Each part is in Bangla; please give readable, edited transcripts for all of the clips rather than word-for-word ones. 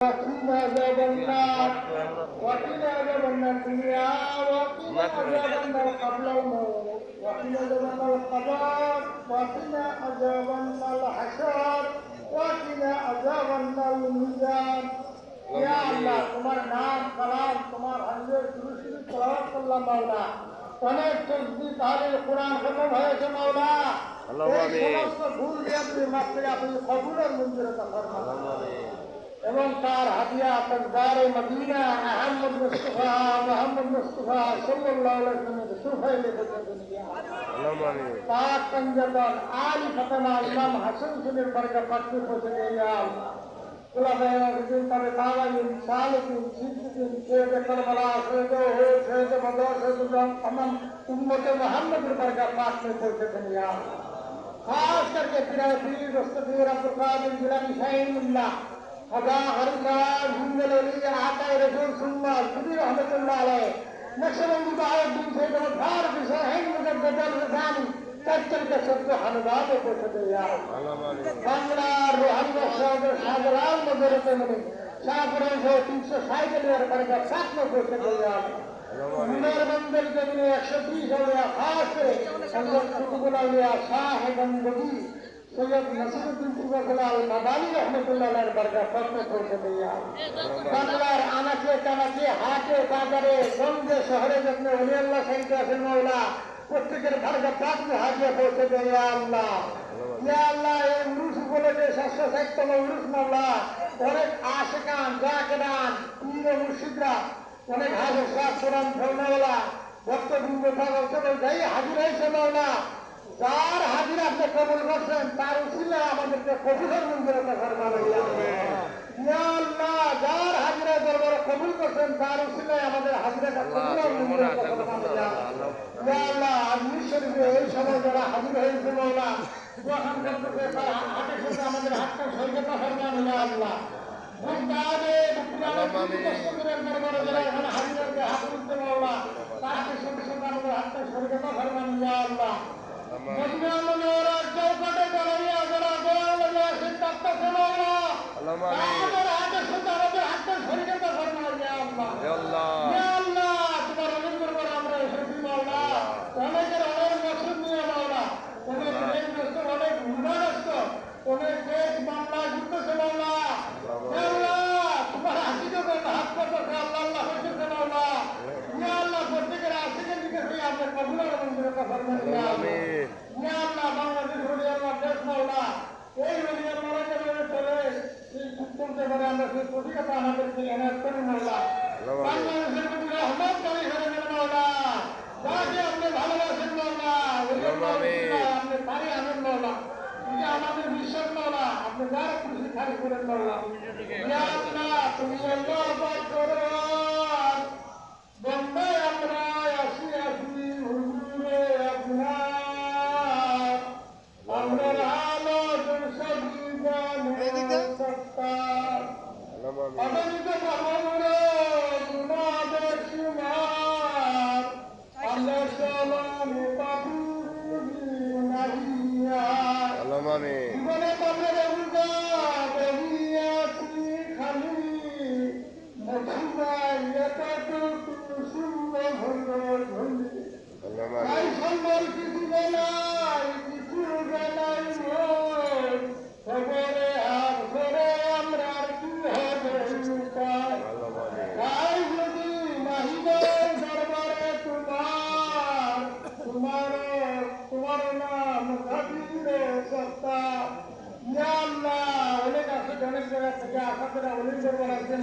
وقنا عذاب النار وقنا عذاب الدنيا وقنا عذاب قبل الموت وقنا عذاب القبر وقنا عذاب الحشر وقنا عذاب الميزان يا الله তোমার নাম কালাম তোমার হাদিস কুরসি তেলাওয়াত করলাম মাওলা অনেক তসবিহ তাহলিল কোরআন খতম হয়েছে মাওলা আল্লাহু সমস্ত ভুল আপনি মাফ করে আপনি কবুল আর মঞ্জুর তা ফরমান এবং তার হাদিয়া তাজদার মদিনা আহমদ মুস্তাফা মুহাম্মদ মুস্তাফা সাল্লাল্লাহু আলাইহি ওয়াসাল্লাম সুফাই লেখা দুনিয়া আল্লাহু আমিন পাক পঞ্জাবান আলী ফাতেমা ইমাম হাসান সুনের বরকত পাকতে পৌঁছে ইয়া আল্লাহ خلفاء الراشدين التابعين الصالحين الصديقين شهداء کربلا شهداء احد شهداء بدر شهداء تمام امت محمد کی برکت پاک میں پہنچے تھے یا خاص کر کے پیرے پیر مستفیر عبد القادر جیلانی شاہین اللہ خدا ہرکار زندل علی آقا رسول ثم سبی رحمت اللہ علیہ نقشبندی باہر دن سے دھار کی سہین مجدد الرسانی چل کے سب کو حنبا میں پہنچے تھے یا বাংলা রোহানিয়া শহরের সাগরাল মধ্যে মানে সাগরের 360 এর পরে সাতনো করতে গেলাম মুনারবন্দের জমিনে 120 হবে খাস করে সংগঠন কুতুবুল আউলিয়া সাহেব নবী সৈয়দ নসরুদ্দিন সুবহানাল মাদানী রহমাতুল্লাহ আলাইহির বরকত পাকতে করতে গেলাম বাংলার আনাচে কানাচে হাটে বাজারে গঞ্জে শহরে যখন ওলি আল্লাহ সাইয়্যিদ আছেন মাওলা প্রত্যেকের বরকত পাকতে হাজিয়া পৌঁছে দেয় ইয়া আল্লাহ ইয়া আল্লাহ এই উরুস উপলক্ষে 760তম উরুস মাওলা অনেক আশিকান জাকিরান পীর মুর্শিদরা অনেক হাজার সাত কোরআন ফেলনাওয়ালা ভক্তবৃন্দ সকল যাই হাজির হয়েছে মাওলা যার হাজির আপনি কবুল করছেন তার উসিলা আমাদেরকে কবুলের মঞ্জুর ফরমান ইয়া আল্লাহ যার হাজিরা দরবারে কবুল করছেন তার উসিলায় আমাদের হাজিরাটা কবুলের মঞ্জুর ফরমান ইয়া আল্লাহ আজমির শরীফে এই সময় যারা হাজির হয়েছে মাওলা ওখান থেকে হাতের সাথে আমাদের হাতটা সৈকতা ফরমান ইয়া আল্লাহ বুঝদাদে বুঝদাদের দরবারে যারা এখানে হাজির হয়েছে হাত তুলতে মাওলা তার হাতের সাথে সাথে আমাদের হাতটা সৈকতা ফরমান ইয়া আল্লাহ মদিনা মুনাওয়ারার চৌকাঠে দাঁড়িয়ে যারা দোয়া লাগে আসেন তাকতে মাওলা আমাদের হাতের সাথে আমাদের হাতটা সৈকতা ফরমান ইয়া আল্লাহ ইয়া আল্লাহ তোমার অনেক দরবারে আমরা এসেছি মাওলা অনেকের অনেক মকসুদ নিয়ে মাওলা অনেক ঋণগ্রস্ত অনেক ঋণগ্রস্ত অনেক দেশ মামলা ঘুরতেছে মাওলা আল্লাহ তোমার হাসিকে হাত পাতাছে আল্লাহ আল্লাহ হয়েছে মাওলা ইয়া আল্লাহ প্রত্যেকের আশিকের দিকে সেই আপনার কবুলের মঞ্জুর ফরমান ইয়া আমিন ইয়া আল্লাহ বাংলাদেশ ওলি আল্লাহ দেশ মাওলা এই ওলি আল্লাহরা যেভাবে চলে সেই চলতে পারে আমরা সেই প্রতিজ্ঞা আমাদেরকে এনায়েত করি মাওলা বাংলাদেশের প্রতি রহমত করি হয়ে মাওলা যাকে আপনি ভালোবাসেন মাওলা আপনি পারি আনেন মাওলা এটা আমাদের বিশ্বাস মাওলা আপনি যার খুশি খালি করেন মাওলা ইয়া আল্লাহ তুমি আল্লাহ পাক করুন বন্দে আমরা আসি আসি হুজুরে আপনার আমরা আলো সবই জানে সত্তার অগণিত মহামুরে গুনাহের সীমার আল্লাহ সালামে পাবুরি নাহিয়া আল্লাহ জীবনে পাবের উল্টা বেরিয়াছি খালি মদিনায় এতটুকু সুন্দর হলো ধলি তাই সম্বল কিছু বেলায় কিছু বেলায় মোর খবরে আর করে আমরা কি হবে উপায় তাই যদি মাহিদের দরবারে তোমার নাম কাবিরে সত্তা ইয়া আল্লাহ অনেক আছে অনেক জায়গা থেকে আশা করে অনেক দরবার আছে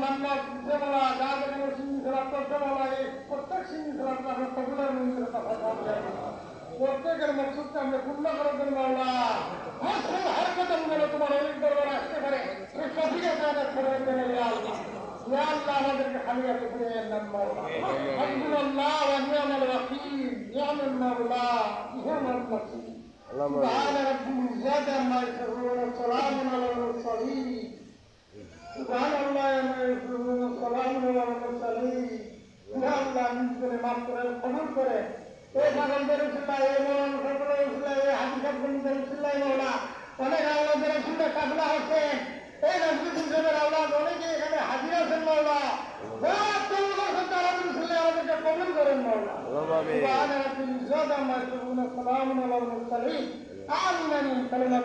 মান্নাত দেওয়া গাজর সিংহরা করতেওয়ালা এই প্রত্যেক সিংহরা আমরা কবুলের মঞ্জুর প্রত্যেকের মকসুদকে আমরা পূর্ণ করে দেন মাওলা হর কদম গেলে তোমার অনেক দরবার আসতে পারে এই সঠিকে তাদের করে দেন ইয়া আল্লাহ ইয়া আল্লাহ আমাদেরকে খালি হাতে ফিরিয়ে দেন মাওলা আলহামদুলিল্লাহ ওয়া নি'মাল ওয়াকিল নি'মাল মাওলা নি'মাল ওয়াকিল سبحان رب العزة عما يصفون وسلام على المرسلين سبحان الله ما يصفون وسلام على المرسلين يا الله নিজকে মাফ করে কবুল করে এই পাগলদের উসিলায় এই মৌলানা সকলের উসিলায় এই হাদিস বন্ধুদের উসিলায় মাওলা অনেক আল্লাহদের উসিলায় কাফলা হচ্ছে এই রাজনীতি سبحان رب العزة عما يصفون، سلام على المرسلين، آمين من كلمة